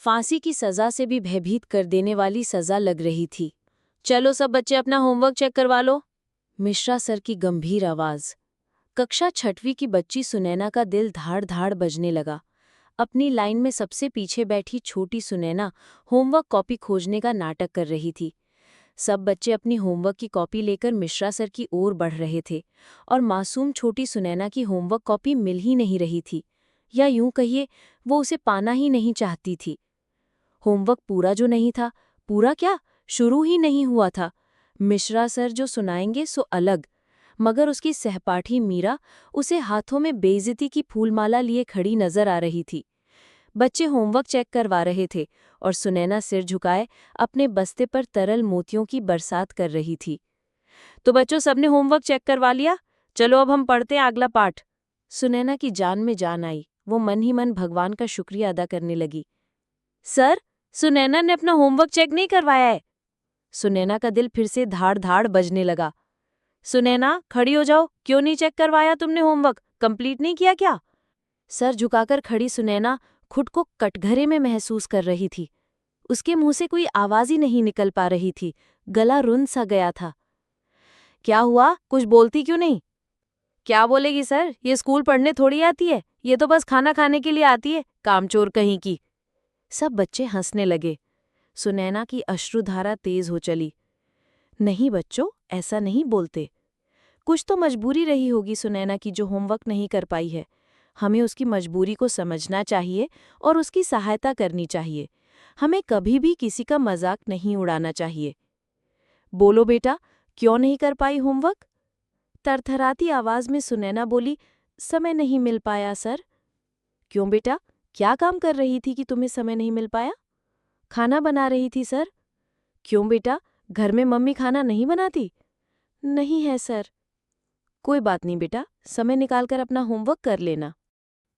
फांसी की सजा से भी भयभीत कर देने वाली सजा लग रही थी। चलो सब बच्चे अपना होमवर्क चेक करवा लो। मिश्रा सर की गंभीर आवाज। कक्षा 6वीं की बच्ची सुनैना का दिल धाड़ धाड़ बजने लगा। अपनी लाइन में सबसे पीछे बैठी छोटी सुनैना होमवर्क कॉपी खोजने का नाटक कर रही थी। सब बच्चे अपनी होमवर्क की कॉपी लेकर मिश्रा सर की ओर बढ़ रहे थे और मासूम छोटी सुनैना की होमवर्क कॉपी मिल ही नहीं रही थी, या यूं कहिए वो उसे पाना ही नहीं चाहती थी। होमवर्क पूरा जो नहीं था, पूरा क्या, शुरू ही नहीं हुआ था। मिश्रा सर जो सुनाएंगे सो अलग, मगर उसकी सहपाठी मीरा उसे हाथों में बेइज्जती की फूलमाला लिए खड़ी नजर आ रही थी। बच्चे होमवर्क चेक करवा रहे थे और सुनैना सिर झुकाए अपने बस्ते पर तरल मोतियों की बरसात कर रही थी। तो बच्चों, सबने होमवर्क चेक करवा लिया? चलो अब हम पढ़ते हैं अगला पाठ। सुनैना की जान में जान आई। वो मन ही मन भगवान का शुक्रिया अदा करने लगी। सर, सुनैना ने अपना होमवर्क चेक नहीं करवाया है। सुनैना का दिल फिर से धाड़ धाड़ बजने लगा। सुनैना, खड़ी हो जाओ, क्यों नहीं चेक करवाया तुमने होमवर्क? कंप्लीट नहीं किया क्या? सर झुकाकर खड़ी सुनैना खुद को कटघरे में महसूस कर रही थी। उसके मुंह से कोई आवाज ही नहीं निकल पा रही थी, गला रुंध सा गया था। क्या हुआ, कुछ बोलती क्यों नहीं? क्या बोलेगी सर, ये स्कूल पढ़ने थोड़ी आती है, ये तो बस खाना खाने के लिए आती है, कामचोर कहीं की। सब बच्चे हंसने लगे। सुनैना की अश्रुधारा तेज हो चली। नहीं बच्चों, ऐसा नहीं बोलते। कुछ तो मजबूरी रही होगी सुनैना की जो होमवर्क नहीं कर पाई है। हमें उसकी मजबूरी को समझना चाहिए और उसकी सहायता करनी चाहिए। हमें कभी भी किसी का मजाक नहीं उड़ाना चाहिए। बोलो बेटा, क्यों नहीं कर पाई होमवर्क? थरथराती आवाज में सुनैना बोली, समय नहीं मिल पाया सर। क्यों बेटा, क्या काम कर रही थी कि तुम्हें समय नहीं मिल पाया? खाना बना रही थी सर। क्यों बेटा, घर में मम्मी खाना नहीं बनाती? नहीं है सर। कोई बात नहीं बेटा, समय निकालकर अपना होमवर्क कर लेना।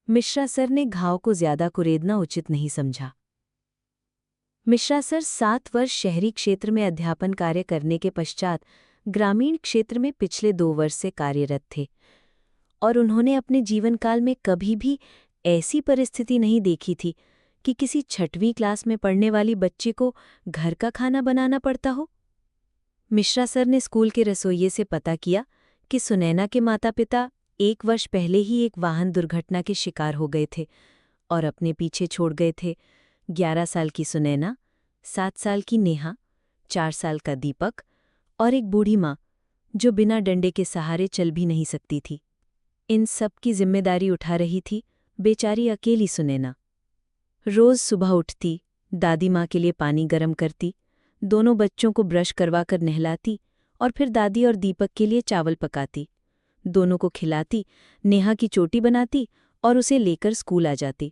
मिश्रा सर ने घाव को ज्यादा कुरेदना उचित नहीं समझा। मिश्रा सर 7 वर्ष शहरी क्षेत्र में अध्यापन कार्य करने के पश्चात ग्रामीण क्षेत्र में पिछले 2 वर्ष से कार्यरत थे और उन्होंने अपने जीवनकाल में कभी भी ऐसी परिस्थिति नहीं देखी थी कि किसी 6वीं क्लास में पढ़ने वाली बच्ची को घर का खाना बनाना पड़ता हो। मिश्रा सर ने स्कूल के रसोइये से पता किया कि सुनैना के माता-पिता 1 वर्ष पहले ही एक वाहन दुर्घटना के शिकार हो गए थे और अपने पीछे छोड़ गए थे 11 साल की सुनैना, 7 साल की नेहा, 4 साल का दीपक और एक बूढ़ी माँ जो बिना डंडे के सहारे चल भी नहीं सकती थी। इन सब की जिम्मेदारी उठा रही थी बेचारी अकेली सुनैना। रोज सुबह उठती, दादी माँ के लिए पानी गर्म करती, दोनों बच्चों को ब्रश करवाकर नहलाती और फिर दादी और दीपक के लिए चावल पकाती, दोनों को खिलाती, नेहा की चोटी बनाती और उसे लेकर स्कूल आ जाती।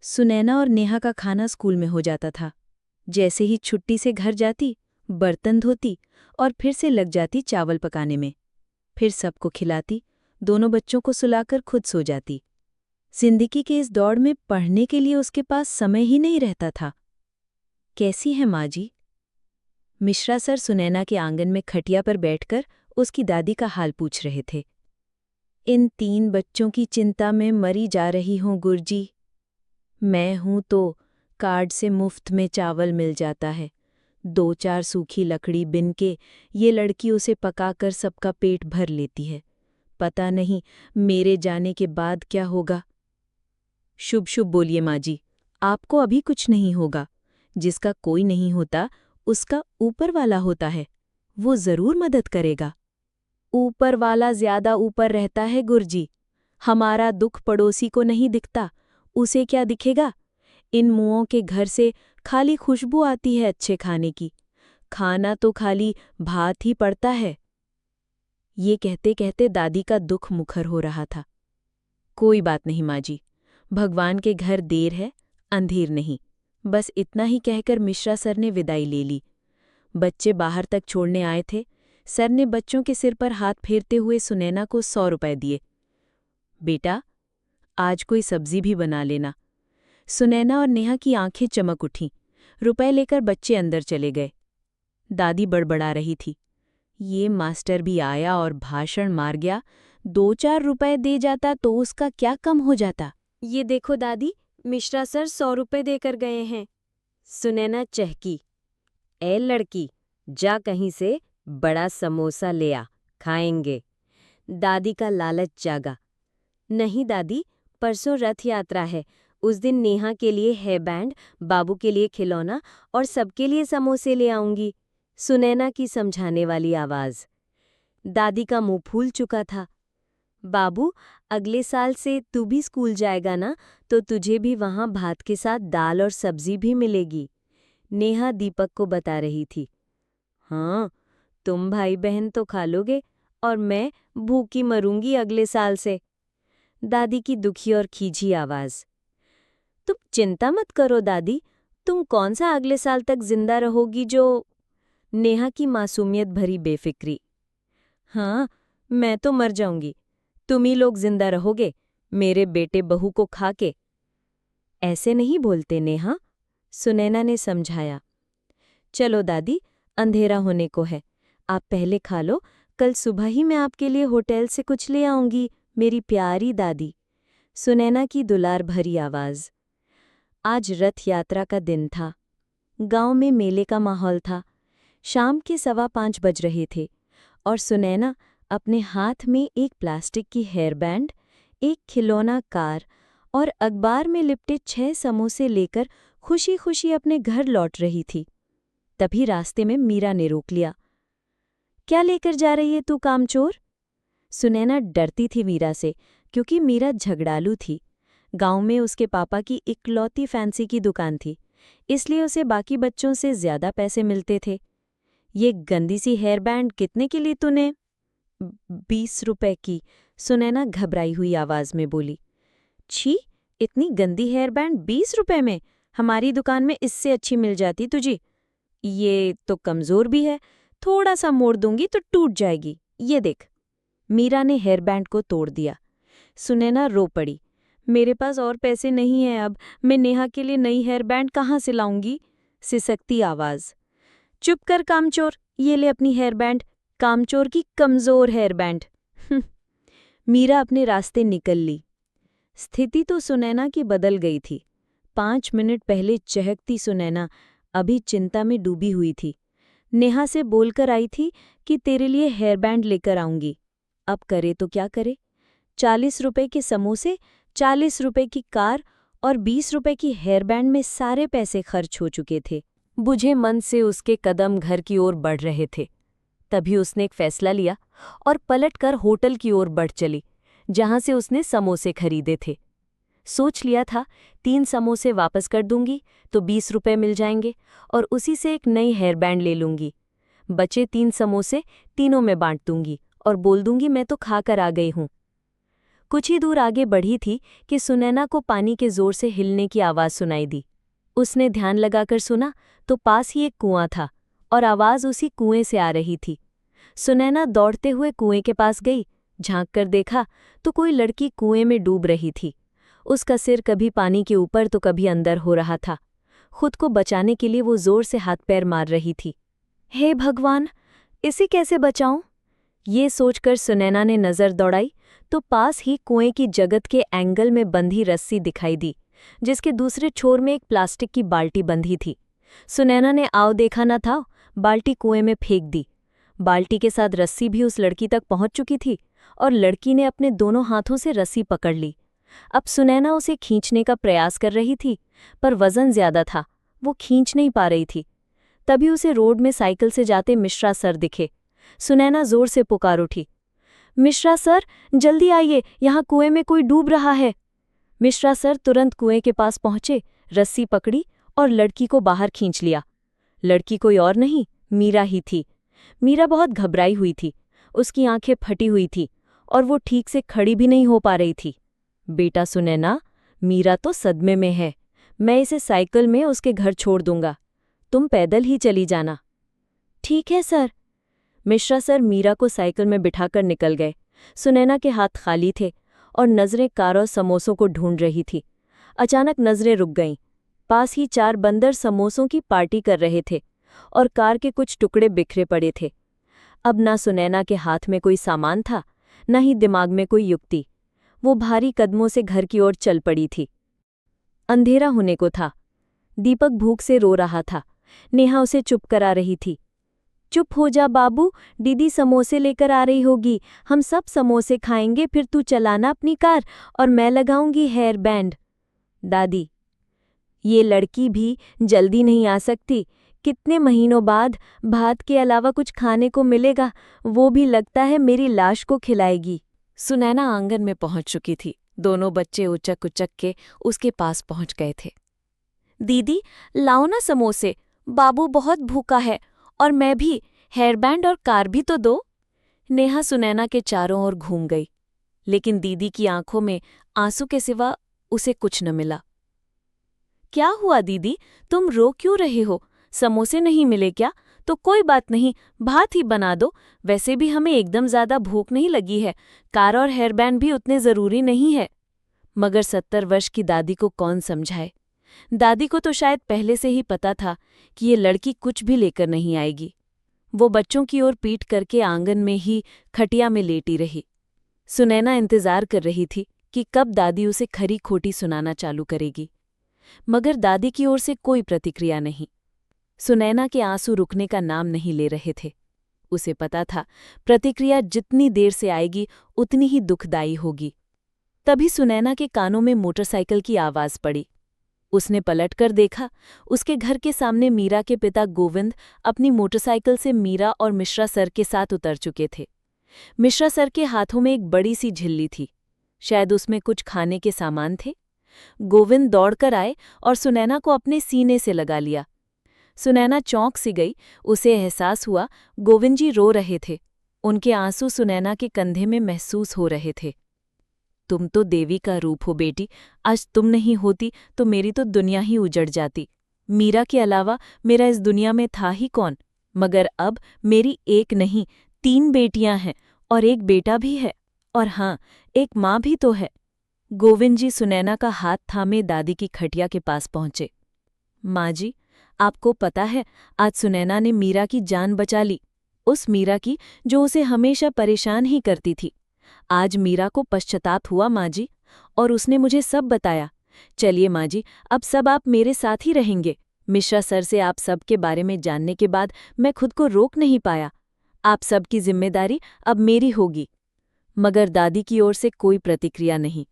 सुनैना और नेहा का खाना स्कूल में हो जाता था। जैसे ही छुट्टी से घर जाती, बर्तन धोती और फिर से लग जाती चावल पकाने में। फिर सबको खिलाती, दोनों बच्चों को सुलाकर खुद सो जाती। जिंदगी के इस दौड़ में पढ़ने के लिए उसके पास समय ही नहीं रहता था। कैसी है माँ जी? मिश्रा सर सुनैना के आंगन में खटिया पर बैठकर उसकी दादी का हाल पूछ रहे थे। इन 3 बच्चों की चिंता में मरी जा रही हूँ गुरजी। मैं हूँ तो कार्ड से मुफ्त में चावल मिल जाता है। 2-4 सूखी लकड़ी बिन के ये लड़की उसे पकाकर सबका पेट भर लेती है। पता नहीं मेरे जाने के बाद क्या होगा। शुभ शुभ बोलिए माँ जी, आपको अभी कुछ नहीं होगा। जिसका कोई नहीं होता उसका ऊपर वाला होता है, वो जरूर मदद करेगा। ऊपर वाला ज्यादा ऊपर रहता है गुरजी। हमारा दुख पड़ोसी को नहीं दिखता, उसे क्या दिखेगा? इन मुओं के घर से खाली खुशबू आती है अच्छे खाने की, खाना तो खाली भात ही पड़ता है। ये कहते कहते दादी का दुख मुखर हो रहा था। कोई बात नहीं माँ जी, भगवान के घर देर है अंधेर नहीं। बस इतना ही कहकर मिश्रा सर ने विदाई ले ली। बच्चे बाहर तक छोड़ने आए थे। सर ने बच्चों के सिर पर हाथ फेरते हुए सुनैना को 100 रुपए दिए। बेटा, आज कोई सब्जी भी बना लेना। सुनैना और नेहा की आंखें चमक उठीं। रुपए लेकर बच्चे अंदर चले गए। दादी बड़बड़ा रही थी। ये मास्टर भी आया और भाषण मार गया। 2-4 रुपए दे जाता तो उसका क्या कम हो जाता। ये देखो दादी, मिश्रा सर 100 रुपए देकर गए हैं। सुनैना चहकी। ए लड़की, जा कहीं से बड़ा समोसा ले आ, खाएंगे। दादी का लालच जागा। नहीं दादी, परसों रथ यात्रा है, उस दिन नेहा के लिए हेयर बैंड, बाबू के लिए खिलौना और सबके लिए समोसे ले आऊंगी। सुनैना की समझाने वाली आवाज। दादी का मुंह फूल चुका था। बाबू, अगले साल से तू भी स्कूल जाएगा ना, तो तुझे भी वहां भात के साथ दाल और सब्जी भी मिलेगी। नेहा दीपक को बता रही थी। हाँ, तुम भाई बहन तो खा लोगे और मैं भूखी मरूंगी अगले साल से। दादी की दुखी और खींची आवाज। तुम चिंता मत करो दादी, तुम कौन सा अगले साल तक जिंदा रहोगी जो। नेहा की मासूमियत भरी बेफिक्री। हाँ, मैं तो मर जाऊंगी, तुम ही लोग जिंदा रहोगे, मेरे बेटे बहू को खा के। ऐसे नहीं बोलते नेहा, सुनैना ने समझाया। चलो दादी, अंधेरा होने को है, आप पहले खा लो, कल सुबह ही मैं आपके लिए होटल से कुछ ले आऊंगी, मेरी प्यारी दादी। सुनैना की दुलार भरी आवाज। आज रथ यात्रा का दिन था। गांव में मेले का माहौल था। शाम के 5:15 बज रहे थे और सुनैना अपने हाथ में एक प्लास्टिक की हेयर बैंड, एक खिलौना कार और अखबार में लिपटे 6 समोसे लेकर खुशी खुशी अपने घर लौट रही थी। तभी रास्ते में मीरा ने रोक लिया। क्या लेकर जा रही है तू, कामचोर? सुनैना डरती थी मीरा से, क्योंकि मीरा झगड़ालू थी। गांव में उसके पापा की इकलौती फैंसी की दुकान थी, इसलिए उसे बाकी बच्चों से ज्यादा पैसे मिलते थे। ये गंदी सी हेयर बैंड कितने की ली तूने? 20 रुपए की, सुनैना घबराई हुई आवाज में बोली। छी, इतनी गंदी हेयर बैंड 20 रुपए में? हमारी दुकान में इससे अच्छी मिल जाती तुझे। ये तो कमजोर भी है, थोड़ा सा मोड़ दूंगी तो टूट जाएगी, ये देख। मीरा ने हेयर बैंड को तोड़ दिया। सुनैना रो पड़ी। मेरे पास और पैसे नहीं हैं अब, मैं नेहा के लिए नई हेयर बैंड कहाँ से लाऊंगी? सिसकती आवाज। चुप कर कामचोर, ये ले अपनी हेयर बैंड, कामचोर की कमजोर हेयर बैंड। मीरा अपने रास्ते निकल ली। स्थिति तो सुनैना की बदल गई थी। 5 मिनट पहले चहकती सुनैना अभी चिंता में डूबी हुई थी। नेहा से बोलकर आई थी कि तेरे लिए हेयर बैंड लेकर आऊंगी। अब करे तो क्या करे? 40 रुपए के समोसे, 40 रुपए की कार और 20 रुपए की हेयर बैंड में सारे पैसे खर्च हो चुके थे। बुझे मन से उसके कदम घर की ओर बढ़ रहे थे। तभी उसने एक फैसला लिया और पलटकर होटल की ओर बढ़ चली, जहां से उसने समोसे खरीदे थे। सोच लिया था 3 समोसे वापस कर दूंगी तो 20 रुपए मिल जाएंगे और उसी से एक नई हेयर बैंड ले लूंगी। बचे 3 समोसे तीनों में बांट दूंगी और बोल दूंगी मैं तो खाकर आ गई हूं। कुछ ही दूर आगे बढ़ी थी कि सुनैना को पानी के जोर से हिलने की आवाज सुनाई दी। उसने ध्यान लगाकर सुना तो पास ही एक कुआं था और आवाज उसी कुएं से आ रही थी। सुनैना दौड़ते हुए कुएं के पास गई। झांक कर देखा तो कोई लड़की कुएं में डूब रही थी। उसका सिर कभी पानी के ऊपर तो कभी अंदर हो रहा था। खुद को बचाने के लिए वो जोर से हाथ पैर मार रही थी। हे भगवान, इसे कैसे बचाऊं? ये सोचकर सुनैना ने नजर दौड़ाई तो पास ही कुएं की जगत के एंगल में बंधी रस्सी दिखाई दी, जिसके दूसरे छोर में एक प्लास्टिक की बाल्टी बंधी थी। सुनैना ने आव देखा न था, बाल्टी कुएं में फेंक दी। बाल्टी के साथ रस्सी भी उस लड़की तक पहुंच चुकी थी और लड़की ने अपने दोनों हाथों से रस्सी पकड़ ली। अब सुनैना उसे खींचने का प्रयास कर रही थी, पर वजन ज्यादा था, वो खींच नहीं पा रही थी। तभी उसे रोड में साइकिल से जाते मिश्रा सर दिखे। सुनैना जोर से पुकार उठी, मिश्रा सर, जल्दी आइए, यहाँ कुएं में कोई डूब रहा है। मिश्रा सर तुरंत कुएं के पास पहुंचे, रस्सी पकड़ी और लड़की को बाहर खींच लिया। लड़की कोई और नहीं, मीरा ही थी। मीरा बहुत घबराई हुई थी, उसकी आंखें फटी हुई थी और वो ठीक से खड़ी भी नहीं हो पा रही थी। बेटा सुनैना, मीरा तो सदमे में है, मैं इसे साइकिल में उसके घर छोड़ दूंगा, तुम पैदल ही चली जाना। ठीक है सर। मिश्रा सर मीरा को साइकिल में बिठाकर निकल गए। सुनैना के हाथ खाली थे और नजरें कार और समोसों को ढूंढ रही थी। अचानक नजरें रुक गईं। पास ही 4 बंदर समोसों की पार्टी कर रहे थे और कार के कुछ टुकड़े बिखरे पड़े थे। अब ना सुनैना के हाथ में कोई सामान था, न ही दिमाग में कोई युक्ति। वो भारी कदमों से घर की ओर चल पड़ी थी। अंधेरा होने को था। दीपक भूख से रो रहा था। नेहा उसे चुप करा रही थी। चुप हो जा बाबू, दीदी समोसे लेकर आ रही होगी, हम सब समोसे खाएंगे, फिर तू चलाना अपनी कार और मैं लगाऊंगी हेयर बैंड। दादी, ये लड़की भी जल्दी नहीं आ सकती, कितने महीनों बाद भात के अलावा कुछ खाने को मिलेगा, वो भी लगता है मेरी लाश को खिलाएगी। सुनैना आंगन में पहुंच चुकी थी। दोनों बच्चे उचक उचक के उसके पास पहुंच गए थे। दीदी, लाओ ना समोसे, बाबू बहुत भूखा है, और मैं भी, हेयर बैंड और कार भी तो दो। नेहा सुनैना के चारों ओर घूम गई, लेकिन दीदी की आंखों में आंसू के सिवा उसे कुछ न मिला। क्या हुआ दीदी, तुम रो क्यों रहे हो? समोसे नहीं मिले क्या? तो कोई बात नहीं, भात ही बना दो, वैसे भी हमें एकदम ज्यादा भूख नहीं लगी है, कार और हेयर बैंड भी उतने जरूरी नहीं है। मगर 70 वर्ष की दादी को कौन समझाए? दादी को तो शायद पहले से ही पता था कि ये लड़की कुछ भी लेकर नहीं आएगी। वो बच्चों की ओर पीठ करके आंगन में ही खटिया में लेटी रही। सुनैना इंतजार कर रही थी कि कब दादी उसे खरी खोटी सुनाना चालू करेगी, मगर दादी की ओर से कोई प्रतिक्रिया नहीं। सुनैना के आंसू रुकने का नाम नहीं ले रहे थे। उसे पता था प्रतिक्रिया जितनी देर से आएगी उतनी ही दुखदायी होगी। तभी सुनैना के कानों में मोटरसाइकिल की आवाज पड़ी। उसने पलटकर देखा, उसके घर के सामने मीरा के पिता गोविंद अपनी मोटरसाइकिल से मीरा और मिश्रा सर के साथ उतर चुके थे। मिश्रा सर के हाथों में एक बड़ी सी झिल्ली थी, शायद उसमें कुछ खाने के सामान थे। गोविंद दौड़कर आए और सुनैना को अपने सीने से लगा लिया। सुनैना चौंक सी गई, उसे एहसास हुआ गोविंद जी रो रहे थे। उनके आंसू सुनैना के कंधे में महसूस हो रहे थे। तुम तो देवी का रूप हो बेटी, आज तुम नहीं होती तो मेरी तो दुनिया ही उजड़ जाती। मीरा के अलावा मेरा इस दुनिया में था ही कौन? मगर अब मेरी एक नहीं 3 बेटियां हैं और एक बेटा भी है, और हाँ, एक माँ भी तो है। गोविंद जी सुनैना का हाथ थामे दादी की खटिया के पास पहुंचे। माँ जी, आपको पता है, आज सुनैना ने मीरा की जान बचा ली, उस मीरा की जो उसे हमेशा परेशान ही करती थी। आज मीरा को पश्चाताप हुआ माँ जी, और उसने मुझे सब बताया। चलिए माँ जी, अब सब आप मेरे साथ ही रहेंगे। मिश्रा सर से आप सब के बारे में जानने के बाद मैं खुद को रोक नहीं पाया। आप सब की जिम्मेदारी अब मेरी होगी। मगर दादी की ओर से कोई प्रतिक्रिया नहीं।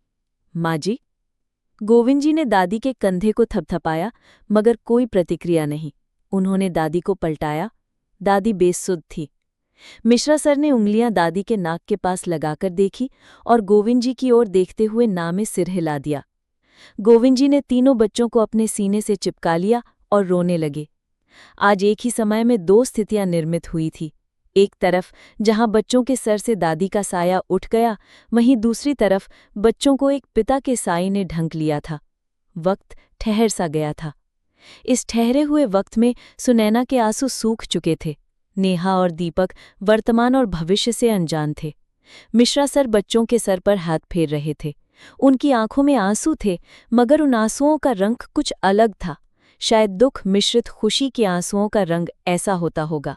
माँ जी, गोविंद जी ने दादी के कंधे को थपथपाया, मगर कोई प्रतिक्रिया नहीं। उन्होंने दादी को पलटाया। दादी बेसुध थी। मिश्रा सर ने उंगलियां दादी के नाक के पास लगाकर देखी और गोविंद जी की ओर देखते हुए ना में सिर हिला दिया। गोविंद जी ने तीनों बच्चों को अपने सीने से चिपका लिया और रोने लगे। आज एक ही समय में 2 स्थितियां निर्मित हुई थी। एक तरफ जहां बच्चों के सर से दादी का साया उठ गया, वहीं दूसरी तरफ बच्चों को एक पिता के साये ने ढंक लिया था। वक्त ठहर सा गया था। इस ठहरे हुए वक्त में सुनैना के आंसू सूख चुके थे। नेहा और दीपक वर्तमान और भविष्य से अनजान थे। मिश्रा सर बच्चों के सर पर हाथ फेर रहे थे। उनकी आंखों में आंसू थे, मगर उन आंसुओं का रंग कुछ अलग था। शायद दुख मिश्रित खुशी के आंसुओं का रंग ऐसा होता होगा।